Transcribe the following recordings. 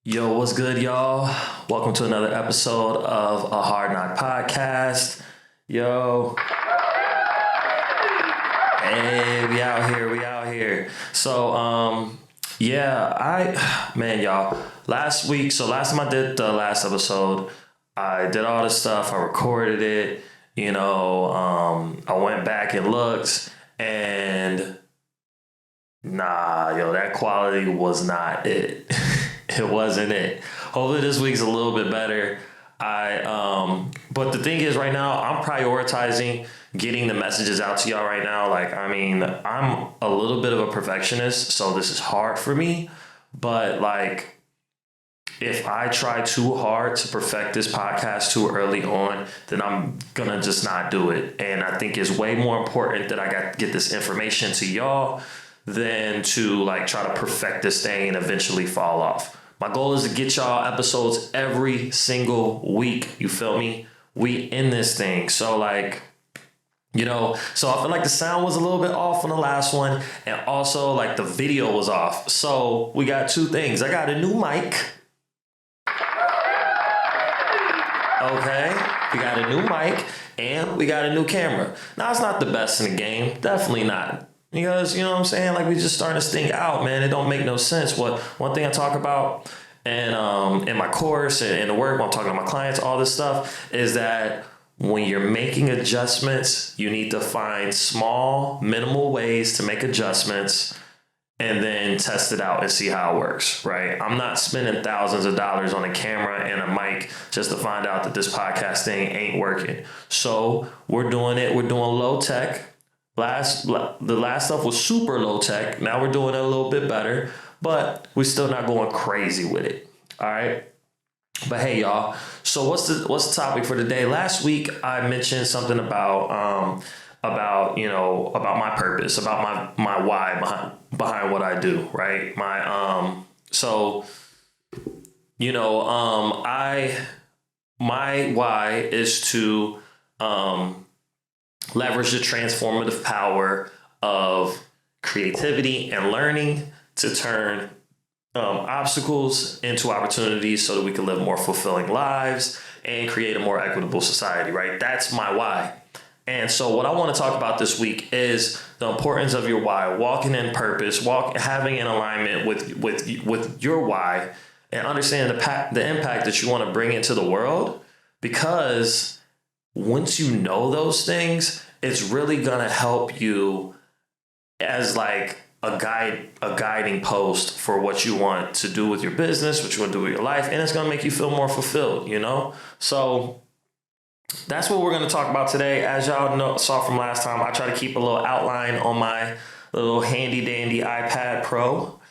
Yo, what's good, y'all? Welcome to another episode of a Hard Knock Podcast. Yo, hey, we out here. So, y'all, last time I did the last episode, I did all this stuff, I recorded it, I went back and looked, and that quality was not it. It wasn't it. Hopefully this week's a little bit better. But the thing is right now, I'm prioritizing getting the messages out to y'all right now. I'm a little bit of a perfectionist, so this is hard for me. But if I try too hard to perfect this podcast too early on, then I'm gonna just not do it. And I think it's way more important that I get this information to y'all than to try to perfect this thing and eventually fall off. My goal is to get y'all episodes every single week. You feel me? We in this thing. So I feel like the sound was a little bit off on the last one. And also the video was off. So we got two things. I got a new mic. Okay. We got a new mic and we got a new camera. Now it's not the best in the game. Definitely not. Because, you know what I'm saying? We just starting this thing out, man. It don't make no sense. One thing I talk about and in my course and in the work when I'm talking to my clients, all this stuff is that when you're making adjustments, you need to find small, minimal ways to make adjustments and then test it out and see how it works, right? I'm not spending thousands of dollars on a camera and a mic just to find out that this podcast thing ain't working. So we're doing it. We're doing low tech. The last stuff was super low tech. Now we're doing it a little bit better, but we're still not going crazy with it. All right. But hey, y'all. So what's the topic for today? Last week I mentioned something about my purpose, about my why behind what I do. Right. My why is to leverage the transformative power of creativity and learning to turn obstacles into opportunities so that we can live more fulfilling lives and create a more equitable society, right? That's my why. And so what I want to talk about this week is the importance of your why, walking in purpose, having an alignment with your why and understanding the impact that you want to bring into the world, because once you know those things, it's really going to help you as a guiding post for what you want to do with your business, what you want to do with your life, and it's going to make you feel more fulfilled, So that's what we're going to talk about today. As y'all saw from last time, I try to keep a little outline on my little handy dandy iPad Pro,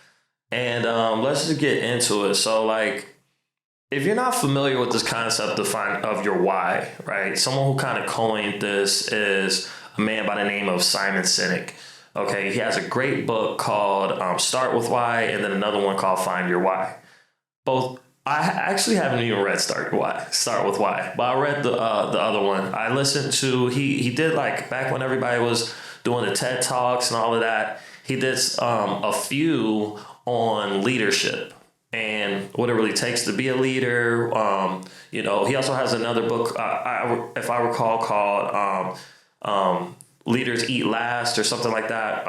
and let's just get into it. So if you're not familiar with this concept of your why, right? Someone who kind of coined this is a man by the name of Simon Sinek. Okay, he has a great book called Start With Why, and then another one called Find Your Why. Both, I actually haven't even read Start With Why, but I read the other one. I listened to, he did back when everybody was doing the TED Talks and all of that, he did a few on leadership and what it really takes to be a leader. He also has another book, if I recall, called Leaders Eat Last or something like that.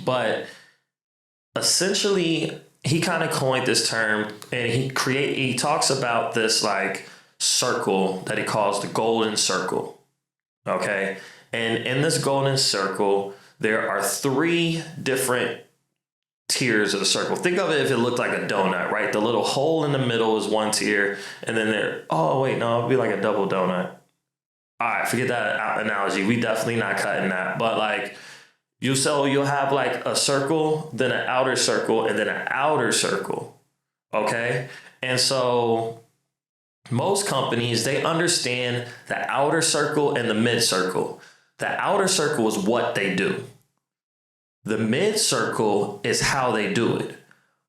But essentially, he kind of coined this term, and he talks about this circle that he calls the golden circle. Okay, and in this golden circle, there are three different tiers of the circle. Think of it if it looked like a donut, right? The little hole in the middle is one tier, and then it'd be like a double donut. All right, forget that analogy. We definitely not cutting that. But you'll have a circle, then an outer circle, and then an outer circle. Okay? And so most companies, they understand the outer circle and the mid circle. The outer circle is what they do. The mid circle is how they do it.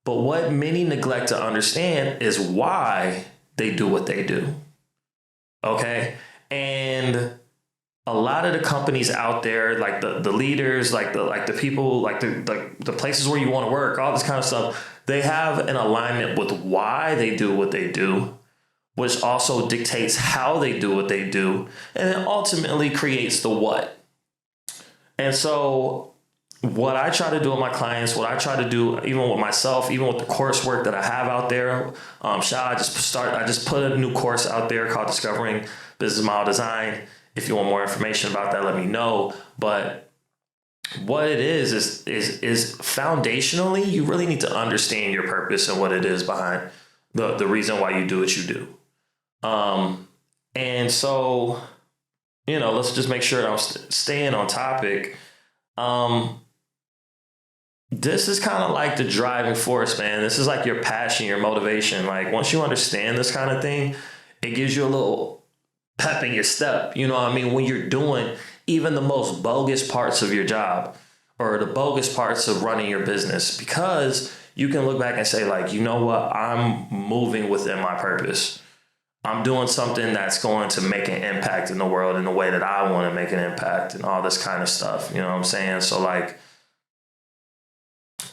But what many neglect to understand is why they do what they do. Okay? And a lot of the companies out there, the leaders, the people, the places where you want to work, all this kind of stuff, they have an alignment with why they do what they do, which also dictates how they do what they do, and then ultimately creates the what. And so what I try to do with my clients, what I try to do even with myself, even with the coursework that I have out there, I just put a new course out there called Discovering Business Model Design. If you want more information about that, let me know. But what it is foundationally, you really need to understand your purpose and what it is behind the reason why you do what you do. And so, let's just make sure that I'm staying on topic. This is kind of like the driving force, man. This is like your passion, your motivation. Like once you understand this kind of thing, it gives you a little pep in your step. You know what I mean? When you're doing even the most bogus parts of your job or the bogus parts of running your business, because you can look back and say like, you know what? I'm moving within my purpose. I'm doing something that's going to make an impact in the world in the way that I want to make an impact and all this kind of stuff. You know what I'm saying? So like,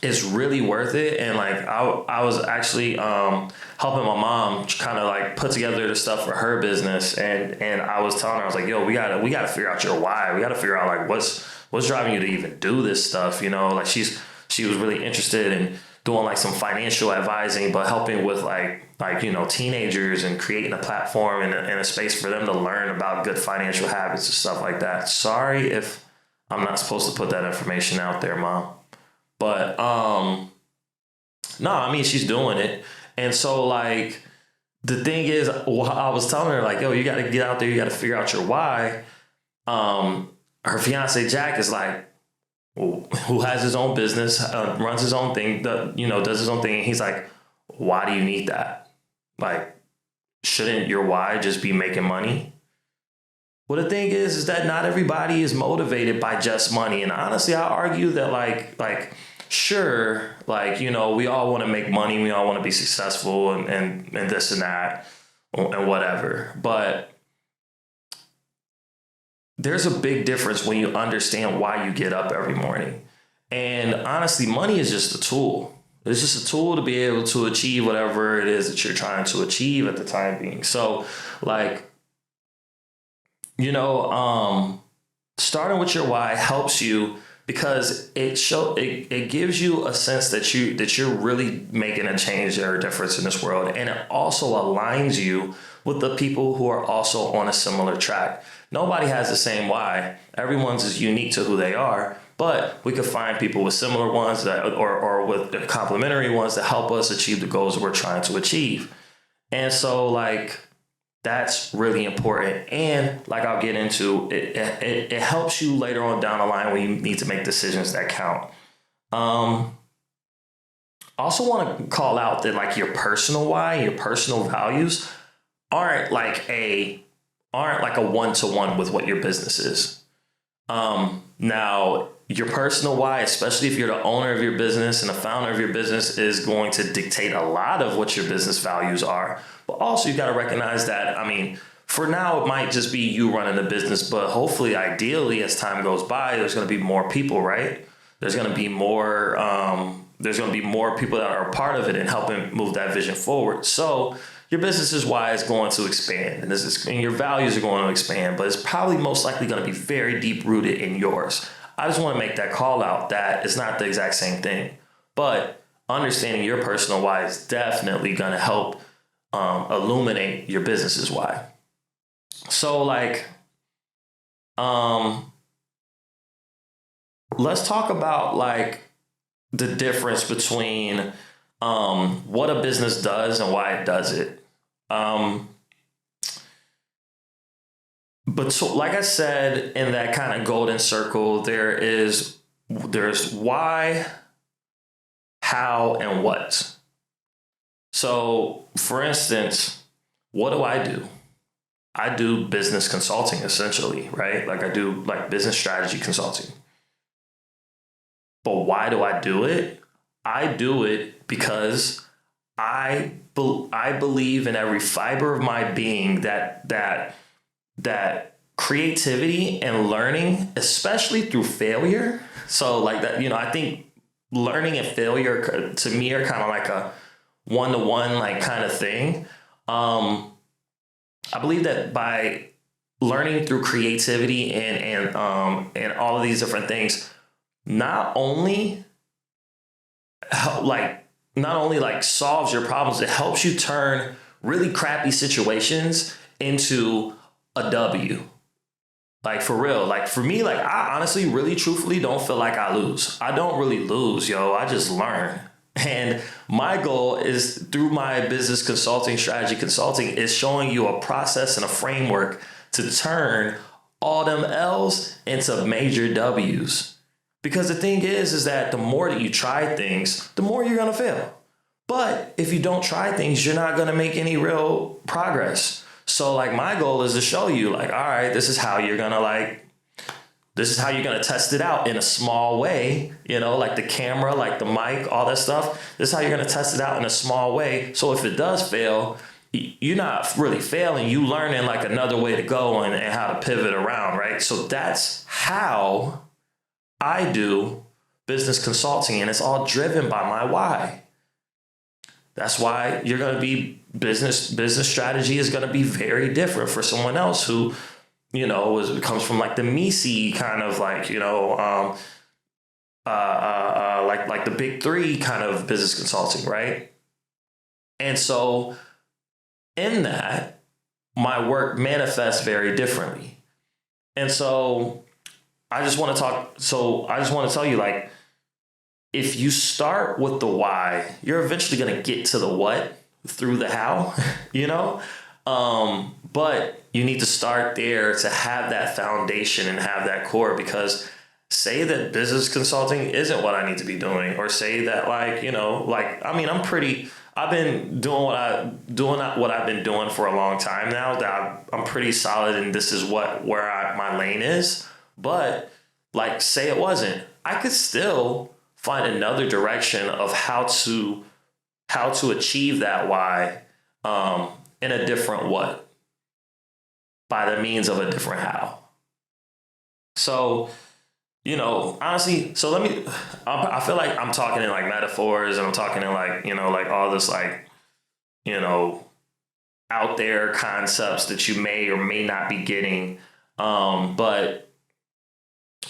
it's really worth it. And like, I was actually helping my mom kind of like put together the stuff for her business. And I was telling her, I was like, yo, we gotta figure out your why. We gotta figure out like what's driving you to even do this stuff. Like she was really interested in doing like some financial advising, but helping with like teenagers and creating a platform and a space for them to learn about good financial habits and stuff like that. Sorry if I'm not supposed to put that information out there, Mom. But no, I mean, she's doing it. And so like the thing is, I was telling her like, yo, you got to get out there. You got to figure out your why. Her fiance, Jack, is like, who has his own business, runs his own thing, does his own thing. And he's like, why do you need that? Like, shouldn't your why just be making money? Well, the thing is that not everybody is motivated by just money. And honestly, I argue that sure, we all want to make money. We all want to be successful and this and that and whatever. But there's a big difference when you understand why you get up every morning. And honestly, money is just a tool. It's just a tool to be able to achieve whatever it is that you're trying to achieve at the time being. So starting with your why helps you because it gives you a sense that you're really making a change or a difference in this world. And it also aligns you with the people who are also on a similar track. Nobody has the same why. Everyone's is unique to who they are, but we could find people with similar ones that, or with complementary ones that help us achieve the goals that we're trying to achieve. And so that's really important. And I'll get into it helps you later on down the line when you need to make decisions that count. Also want to call out that your personal why, your personal values aren't like a one-to-one with what your business is. Now, your personal why, especially if you're the owner of your business and the founder of your business, is going to dictate a lot of what your business values are. But also, you got to recognize that, for now, it might just be you running the business, but hopefully, ideally, as time goes by, there's going to be more people, right? There's going to be more people that are a part of it and helping move that vision forward. So your business's why is going to expand, and your values are going to expand, but it's probably most likely going to be very deep rooted in yours. I just want to make that call out that it's not the exact same thing, but understanding your personal why is definitely going to help illuminate your business's why. So let's talk about the difference between what a business does and why it does it. But so, like I said, in that kind of golden circle, there's why, how, and what. So, for instance, what do? I do business consulting, essentially, right? I do business strategy consulting. But why do I do it? I do it because I believe in every fiber of my being that creativity and learning, especially through failure. So I think learning and failure to me are kind of like a one-to-one like kind of thing. I believe that by learning through creativity and all of these different things, not only like solves your problems, it helps you turn really crappy situations into a W. Like for real, like for me, like I honestly, really truthfully don't feel like I lose. I don't really lose, yo. I just learn. And my goal is through my business consulting, strategy consulting, is showing you a process and a framework to turn all them L's into major W's. Because the thing is that the more that you try things, the more you're going to fail. But if you don't try things, you're not going to make any real progress. So like my goal is to show you like, all right, this is how you're going to test it out in a small way, like the camera, like the mic, all that stuff. This is how you're going to test it out in a small way. So if it does fail, you're not really failing. You learning like another way to go and how to pivot around, right? So that's how I do business consulting, and it's all driven by my why. That's why you're going to be business strategy is going to be very different for someone else who, comes from like the me-see kind of like, like the big three kind of business consulting, right? And so in that, my work manifests very differently. And so I just want to tell you, like, if you start with the why, you're eventually going to get to the what through the how, but you need to start there to have that foundation and have that core, because say that business consulting isn't what I need to be doing, or say that I've been doing what I've been doing for a long time now, that I'm pretty solid and this is where my lane is. But like, say it wasn't, I could still find another direction of how to achieve that why in a different what, by the means of a different how. So, honestly, so I feel like I'm talking in like metaphors, and I'm talking in like, like all this like, out there concepts that you may or may not be getting. But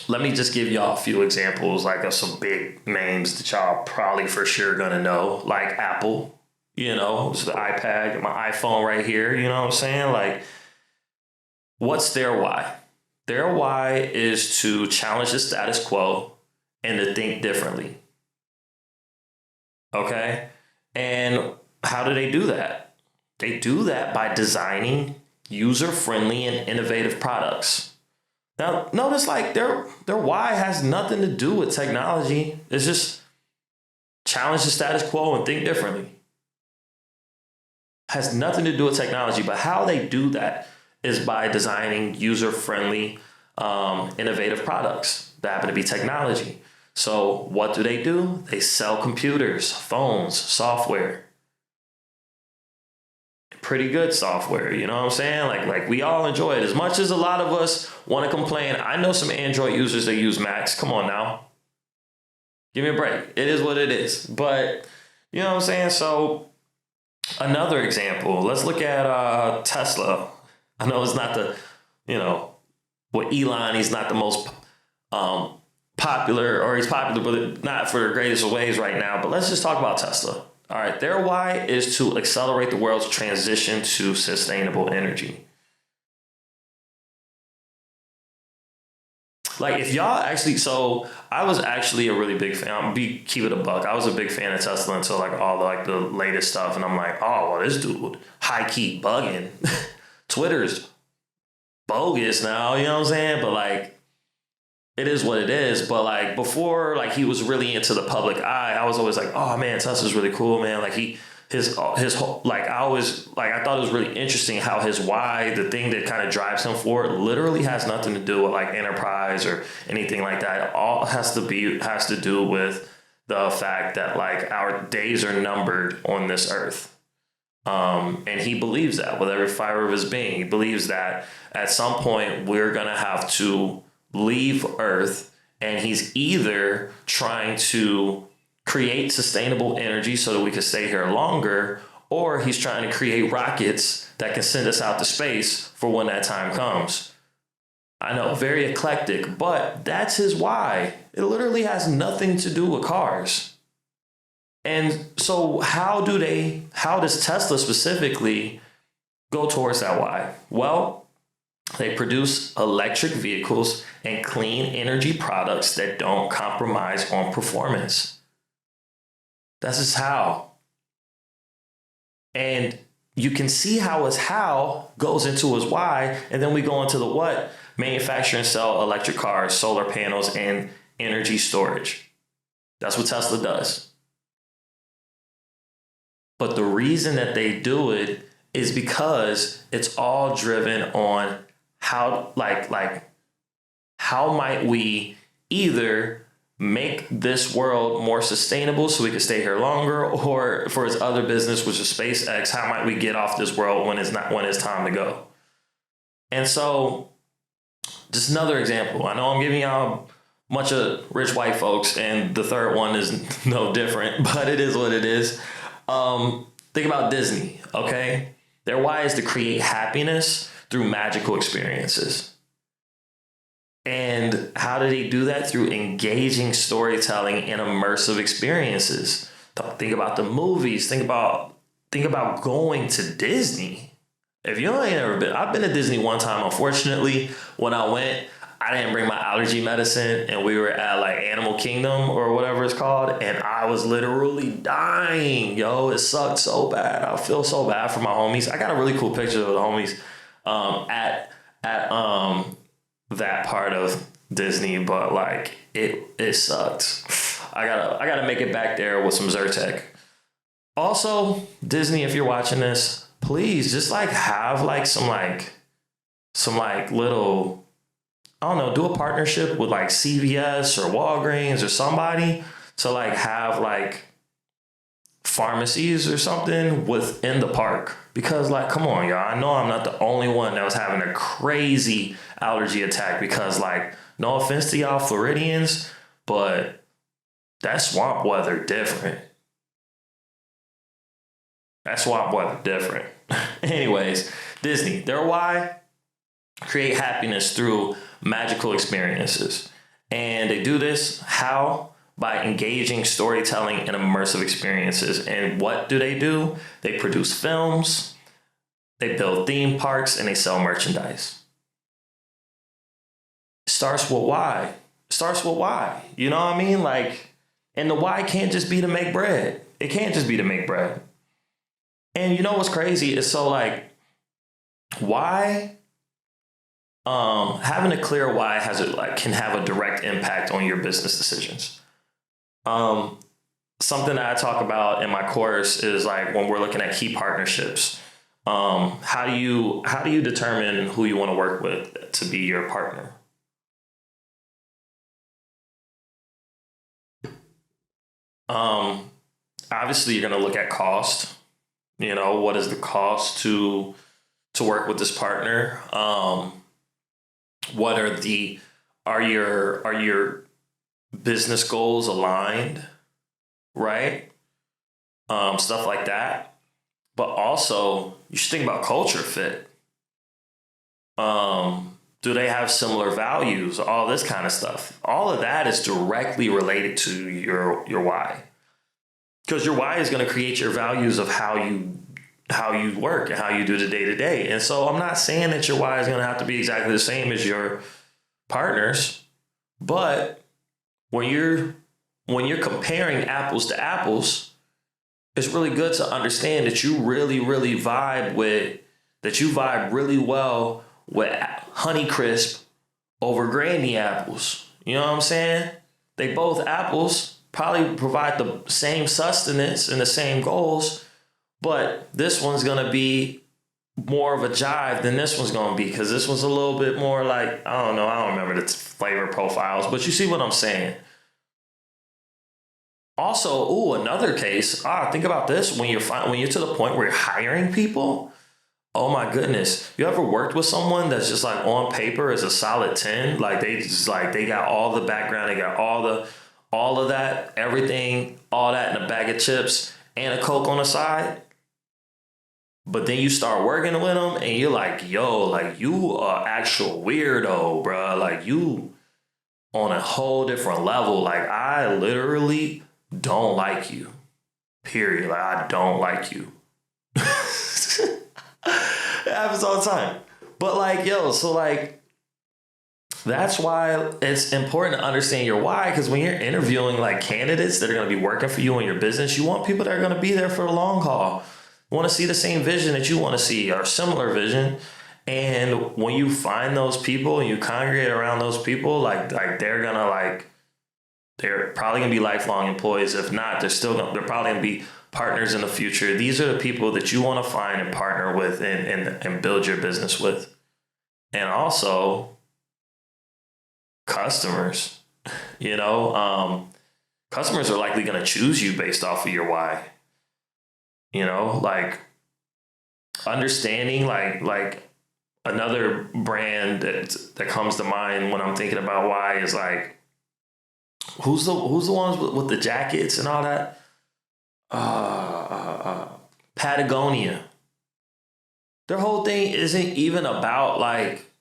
let me just give y'all a few examples, like of some big names that y'all probably for sure gonna know, like Apple, it's the iPad, my iPhone right here, you know what I'm saying? Like, what's their why? Their why is to challenge the status quo and to think differently. Okay? And how do they do that? They do that by designing user-friendly and innovative products. Now, notice like their why has nothing to do with technology. It's just challenge the status quo and think differently. Has nothing to do with technology, but how they do that is by designing user-friendly, innovative products that happen to be technology. So what do? They sell computers, phones, software. Pretty good software, you know what I'm saying? Like we all enjoy it. As much as a lot of us want to complain, I know some Android users that use Macs. Come on now. Give me a break. It is what it is. But you know what I'm saying? So another example, let's look at Tesla. I know it's not Elon, he's not the most popular, or he's popular, but not for the greatest of ways right now. But let's just talk about Tesla. All right, their why is to accelerate the world's transition to sustainable energy. Like, if y'all actually, so I was actually a really big fan. Keep it a buck. I was a big fan of Tesla until like all the latest stuff, and I'm like, oh well, this dude high key bugging. Twitter's bogus now, you know what I'm saying? But like, it is what it is. But like before, like he was really into the public eye, I was always like, oh man, Tesla's really cool, man. Like his whole, like I thought it was really interesting how his why, the thing that kind of drives him forward, literally has nothing to do with like enterprise or anything like that. It all has to do with the fact that like our days are numbered on this earth. And he believes that with every fiber of his being. He believes that at some point we're gonna have to leave Earth And he's either trying to create sustainable energy so that we can stay here longer, or he's trying to create rockets that can send us out to space for when that time comes. I know, very eclectic, but that's his why. It literally has nothing to do with cars. And so how does Tesla specifically go towards that why? Well, they produce electric vehicles and clean energy products that don't compromise on performance. That's just how. And you can see how his how goes into his why, and then we go into the what. Manufacture and sell electric cars, solar panels, and energy storage. That's what Tesla does. But the reason that they do it is because it's all driven on how might we either make this world more sustainable so we can stay here longer, or for his other business, which is SpaceX, how might we get off this world when it's time to go? And so, just another example. I know I'm giving y'all a bunch of rich white folks, and the third one is no different, but it is what it is. Think about Disney, okay? Their why is to create happiness through magical experiences. And how do they do that? Through engaging storytelling and immersive experiences. Think about the movies. Think about going to Disney. If you ain't ever been, I've been to Disney one time. Unfortunately, when I went, I didn't bring my allergy medicine, and we were at like Animal Kingdom or whatever it's called, and I was literally dying. Yo, it sucked so bad. I feel so bad for my homies. I got a really cool picture of the homies at that part of Disney, but like it sucked. I gotta make it back there with some Zyrtec. Also, Disney, if you're watching this, please just like have like some little, I don't know, do a partnership with like CVS or Walgreens or somebody to like have like pharmacies or something within the park. Because like, come on, y'all. I know I'm not the only one that was having a crazy allergy attack, because like, no offense to y'all Floridians, but that swamp weather different. Anyways, Disney, their why? Create happiness through magical experiences. And they do this how? By engaging storytelling and immersive experiences. And what do? They produce films, they build theme parks, and they sell merchandise. Starts with why. You know what I mean? Like, and the why can't just be to make bread. It can't just be to make bread. And you know what's crazy is, so like, why? Having a clear why can have a direct impact on your business decisions. Something that I talk about in my course is like when we're looking at key partnerships. How do you determine who you want to work with to be your partner? Obviously, you're going to look at cost. You know, what is the cost to work with this partner? What are your business goals aligned, right? Stuff like that. But also, you should think about culture fit. Do they have similar values? All this kind of stuff. All of that is directly related to your why. Because your why is going to create your values of how you work and how you do the day to day. And so I'm not saying that your why is going to have to be exactly the same as your partner's, but when you're comparing apples to apples, it's really good to understand that you really vibe really well with Honeycrisp over Granny apples. You know what I'm saying? They both apples, probably provide the same sustenance and the same goals, but this one's going to be more of a jive than this one's going to be, because this one's a little bit more like, I don't remember the flavor profiles, but you see what I'm saying. Also, another case, think about this, when you're to the point where you're hiring people, Oh my goodness. You ever worked with someone that's just like on paper is a solid 10? Like they just like they got all the background, they got all of that, everything, all that in a bag of chips and a Coke on the side. But then you start working with them and you're like, yo, like you are actual weirdo, bro. Like you on a whole different level. Like I literally don't like you. Period. Like I don't like you. It happens all the time. But like, yo, so like that's why it's important to understand your why. Because when you're interviewing like candidates that are going to be working for you in your business, you want people that are going to be there for the long haul. Want to see the same vision that you want to see or similar vision. And when you find those people and you congregate around those people, like they're probably gonna be lifelong employees. If not, they're probably gonna be partners in the future. These are the people that you want to find and partner with and build your business with. And also customers, customers are likely gonna choose you based off of your why. Like understanding like another brand that comes to mind when I'm thinking about why is like who's the ones with the jackets and all that? Patagonia. Their whole thing isn't even about like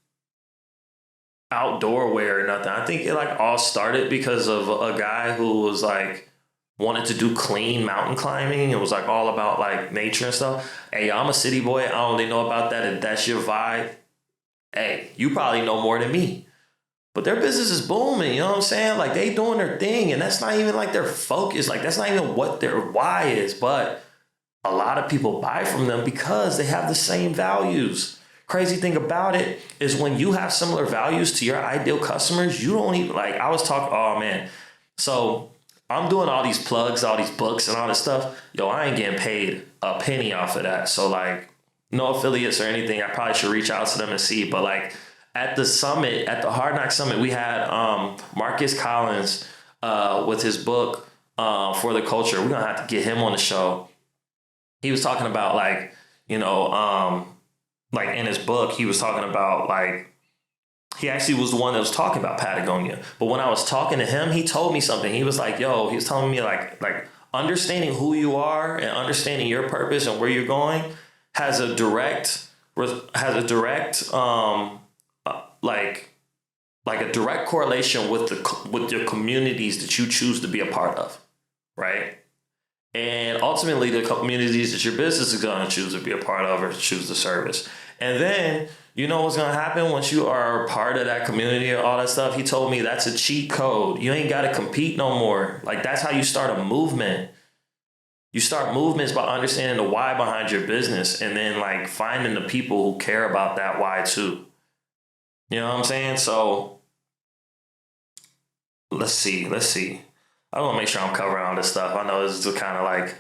outdoor wear or nothing. I think it like all started because of a guy who was like wanted to do clean mountain climbing. It was like all about like nature and stuff. Hey, I'm a city boy. I don't really know about that. If that's your vibe, hey, you probably know more than me. But their business is booming, you know what I'm saying? Like they doing their thing, and that's not even like their focus. Like that's not even what their why is. But a lot of people buy from them because they have the same values. Crazy thing about it is when you have similar values to your ideal customers, you don't even like, I was talking, oh man. So I'm doing all these plugs, all these books and all this stuff. Yo, I ain't getting paid a penny off of that. So like no affiliates or anything. I probably should reach out to them and see. But like at the summit, at the Hard Knock Summit, we had Marcus Collins with his book For the Culture. We're gonna have to get him on the show. He was talking about like, like in his book, he was talking about like, he actually was the one that was talking about Patagonia. But when I was talking to him, he told me something. He was like, yo, he was telling me like understanding who you are and understanding your purpose and where you're going has a direct like a direct correlation with your communities that you choose to be a part of, right? And ultimately, the communities that your business is going to choose to be a part of or choose to service. And then, you know what's going to happen once you are a part of that community or all that stuff? He told me that's a cheat code. You ain't got to compete no more. Like, that's how you start a movement. You start movements by understanding the why behind your business and then, like, finding the people who care about that why, too. You know what I'm saying? So, let's see. I want to make sure I'm covering all this stuff. I know this is kind of like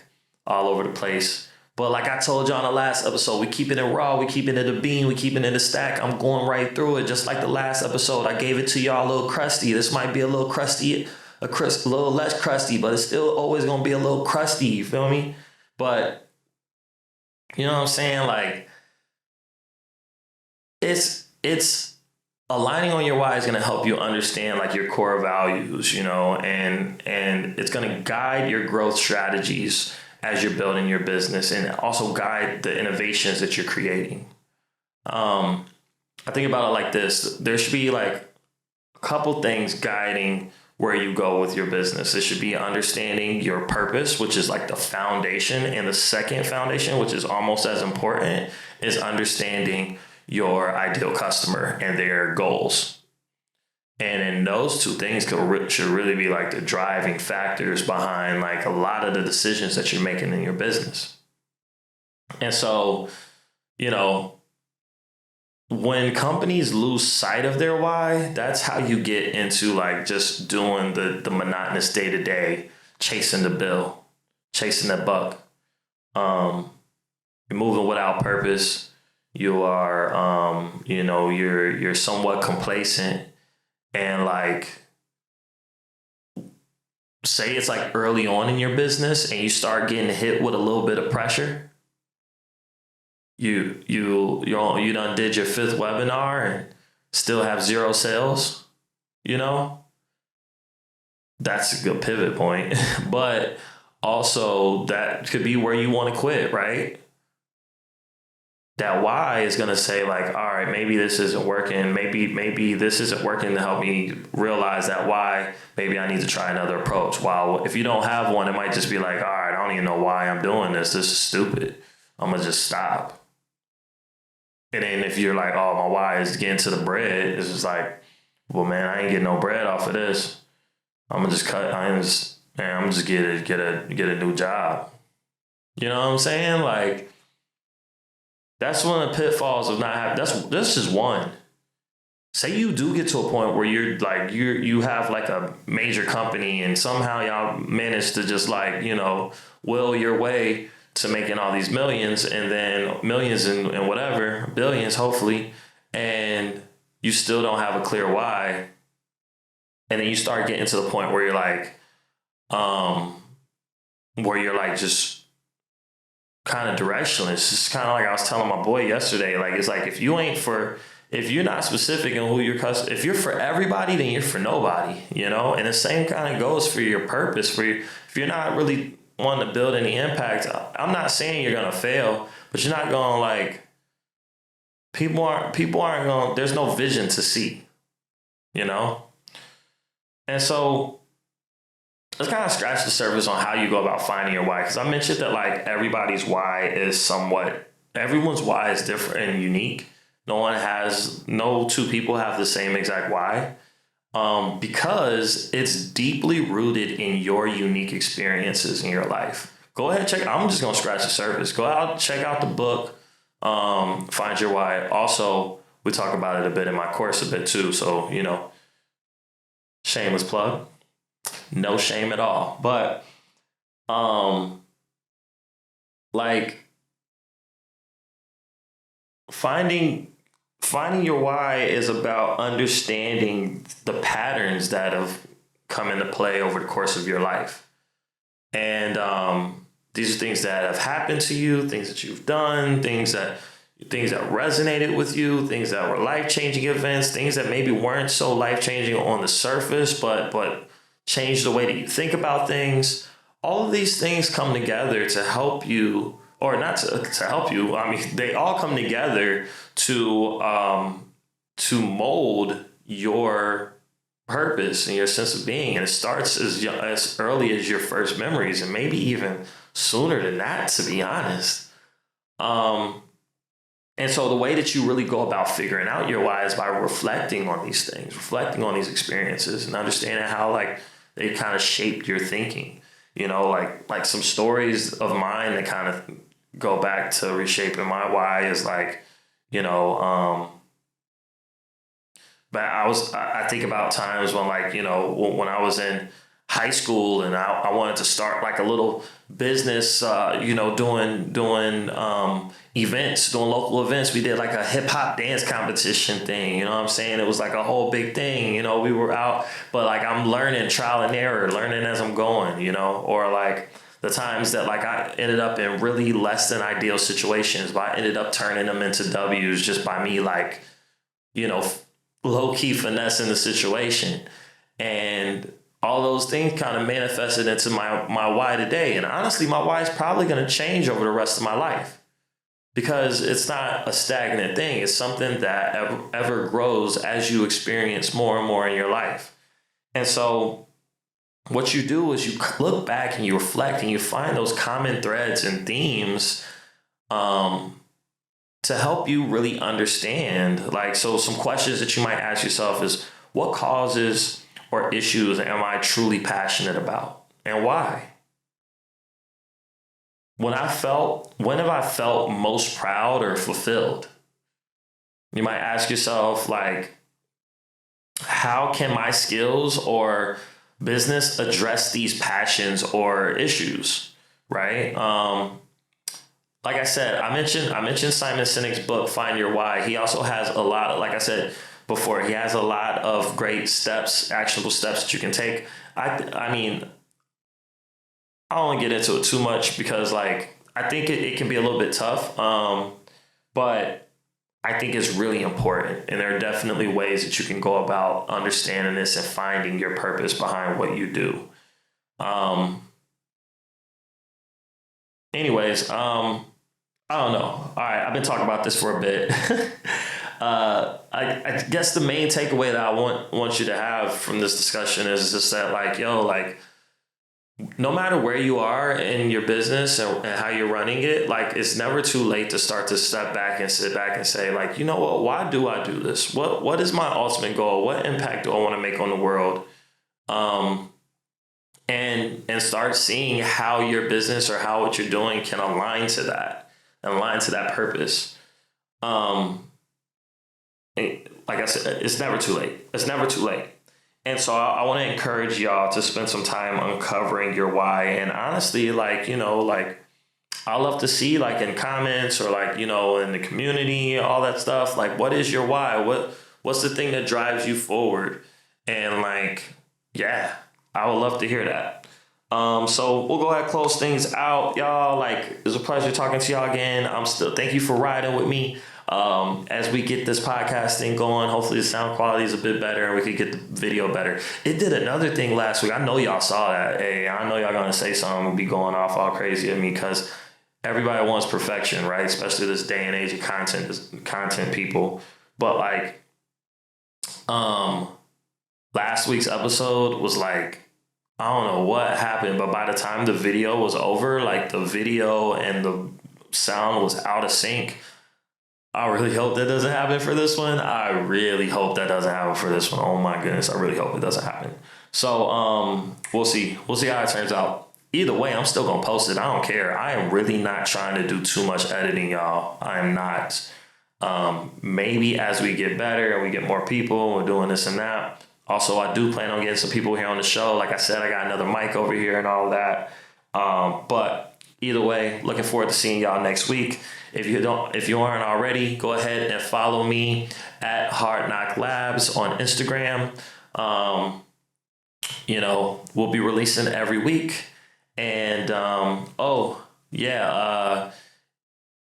all over the place. But like I told you on the last episode, we keep it in raw, we keep it in the bean, we keep it in the stack. I'm going right through it. Just like the last episode, I gave it to y'all a little crusty. This might be a little crusty, a little less crusty, but it's still always going to be a little crusty. You feel me? But you know what I'm saying? Like it's aligning on your why is going to help you understand like your core values, and it's going to guide your growth strategies as you're building your business and also guide the innovations that you're creating. I think about it like this. There should be like a couple things guiding where you go with your business. It should be understanding your purpose, which is like the foundation. And the second foundation, which is almost as important, is understanding your ideal customer and their goals. And then those two things should really be like the driving factors behind like a lot of the decisions that you're making in your business. And so, when companies lose sight of their why, that's how you get into like just doing the monotonous day to day, chasing the bill, chasing the buck. You're moving without purpose. You are, you're somewhat complacent. And like, say it's like early on in your business and you start getting hit with a little bit of pressure. You done did your 5th webinar and still have 0 sales, you know, that's a good pivot point. But also that could be where you want to quit, right? That why is going to say like, all right, maybe this isn't working. Maybe this isn't working to help me realize that why. Maybe I need to try another approach. While if you don't have one, it might just be like, all right, I don't even know why I'm doing this. This is stupid. I'm going to just stop. And then if you're like, oh, my why is getting to the bread, it's just like, well, man, I ain't getting no bread off of this. I'm gonna just cut. I'm just get a new job. You know what I'm saying? Like, that's one of the pitfalls of not having. That's just one. Say you do get to a point where you're like you have like a major company and somehow y'all manage to just like, you know, will your way to making all these millions and then millions and whatever, billions, hopefully, and you still don't have a clear why. And then you start getting to the point where you're like just kind of directionless. It's kind of like I was telling my boy yesterday, like, it's like, if you're not specific in who your customer, if you're for everybody, then you're for nobody, you know? And the same kind of goes for your purpose. If you're not really wanting to build any impact, I'm not saying you're going to fail, but you're not going to like, people aren't going, there's no vision to see, you know? And so let's kind of scratch the surface on how you go about finding your why. Because I mentioned that like everybody's why is everyone's why is different and unique. No 2 people have the same exact why. Because it's deeply rooted in your unique experiences in your life. Go ahead and check. I'm just going to scratch the surface. Go out, check out the book, Find Your Why. Also, we talk about it a bit in my course a bit too. So, you know, shameless plug. No shame at all. But, like, finding your why is about understanding the patterns that have come into play over the course of your life. And these are things that have happened to you, things that you've done, things that resonated with you, things that were life-changing events, things that maybe weren't so life-changing on the surface, but changed the way that you think about things. All of these things come together to help you, or not to help you. I mean, they all come together to mold your purpose and your sense of being. And it starts as early as your first memories, and maybe even sooner than that, to be honest. And so the way that you really go about figuring out your why is by reflecting on these things, reflecting on these experiences, and understanding how like they kind of shaped your thinking. You know, like some stories of mine that kind of go back to reshaping my why is like, you know, but I think about times when, like, you know, when I was in high school and I wanted to start like a little business, you know, doing events, doing local events. We did like a hip hop dance competition thing. You know what I'm saying? It was like a whole big thing. You know, we were out, but like I'm learning, trial and error, learning as I'm going, you know, or like the times that like I ended up in really less than ideal situations, but I ended up turning them into W's just by me, like, you know, low key finessing the situation. And all those things kind of manifested into my why today. And honestly, my why is probably going to change over the rest of my life, because it's not a stagnant thing. It's something that ever grows as you experience more and more in your life. And so what you do is you look back and you reflect and you find those common threads and themes to help you really understand. Like, so some questions that you might ask yourself is, what causes or issues am I truly passionate about, and why? When have I felt most proud or fulfilled? You might ask yourself, like, how can my skills or business address these passions or issues, right? Like I said, I mentioned Simon Sinek's book, Find Your Why. He also has a lot of, like I said before, he has a lot of great steps, actionable steps that you can take. I mean, I don't want to get into it too much because, like, I think it can be a little bit tough. But I think it's really important. And there are definitely ways that you can go about understanding this and finding your purpose behind what you do. I don't know. All right, I've been talking about this for a bit. I guess the main takeaway that I want you to have from this discussion is just that, like, no matter where you are in your business and how you're running it, like, it's never too late to start to step back and sit back and say, like, you know what, why do I do this? What is my ultimate goal? What impact do I want to make on the world? And start seeing how your business or how what you're doing can align to that purpose. Like I said, it's never too late. It's never too late. And so I want to encourage y'all to spend some time uncovering your why. And honestly, like, I love to see, like, in comments or, like, in the community, all that stuff. Like, what is your why? What's the thing that drives you forward? And, like, yeah, I would love to hear that. So we'll go ahead and close things out, y'all. Like, it was a pleasure talking to y'all again. Thank you for riding with me. As we get this podcasting going, hopefully the sound quality is a bit better and we could get the video better. It did another thing last week. I know y'all saw that. Hey, I know y'all gonna say something and be going off all crazy at me because everybody wants perfection, right? Especially this day and age of content people. But, like, last week's episode was, like, I don't know what happened, but by the time the video was over, like, the video and the sound was out of sync. I really hope that doesn't happen for this one. Oh my goodness. I really hope it doesn't happen. So we'll see. We'll see how it turns out. Either way, I'm still going to post it. I don't care. I am really not trying to do too much editing, y'all. I am not. Maybe as we get better and we get more people, we're doing this and that. Also, I do plan on getting some people here on the show. Like I said, I got another mic over here and all of that. But either way, looking forward to seeing y'all next week. If you aren't already, go ahead and follow me at Hard Knock Labs on Instagram. We'll be releasing every week. And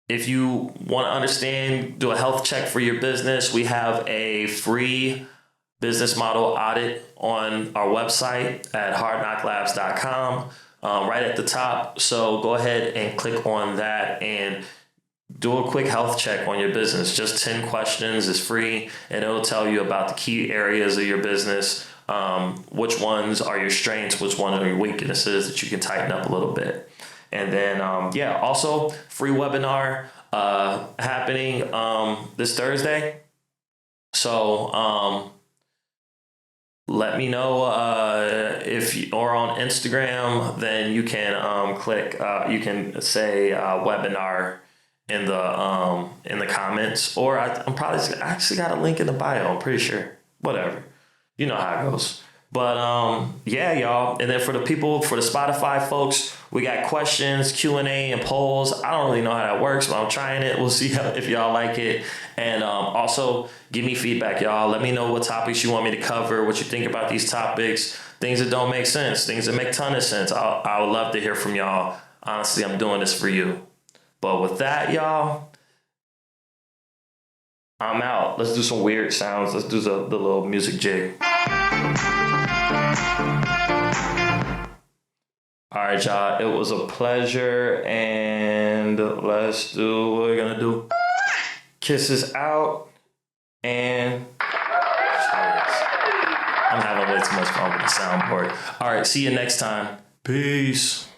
if you want to understand, do a health check for your business, we have a free business model audit on our website at hardknocklabs.com, right at the top. So go ahead and click on that and do a quick health check on your business. Just 10 questions is free, and it'll tell you about the key areas of your business, which ones are your strengths, which ones are your weaknesses that you can tighten up a little bit. And then, also free webinar happening this Thursday. So let me know if you are on Instagram, then you can click, you can say webinar in the comments, or I actually got a link in the bio. I'm pretty sure. Whatever, you know how it goes. But y'all. And then for the Spotify folks, we got questions, Q&A, and polls. I don't really know how that works, but I'm trying it. We'll see if y'all like it. And also give me feedback, y'all. Let me know what topics you want me to cover, what you think about these topics, things that don't make sense, things that make a ton of sense. I would love to hear from y'all. Honestly, I'm doing this for you. But with that, y'all, I'm out. Let's do some weird sounds. Let's do the little music jig. All right, y'all. It was a pleasure. And let's do what we're going to do. Kisses out. And I'm having way too much fun with the soundboard. All right. See you next time. Peace.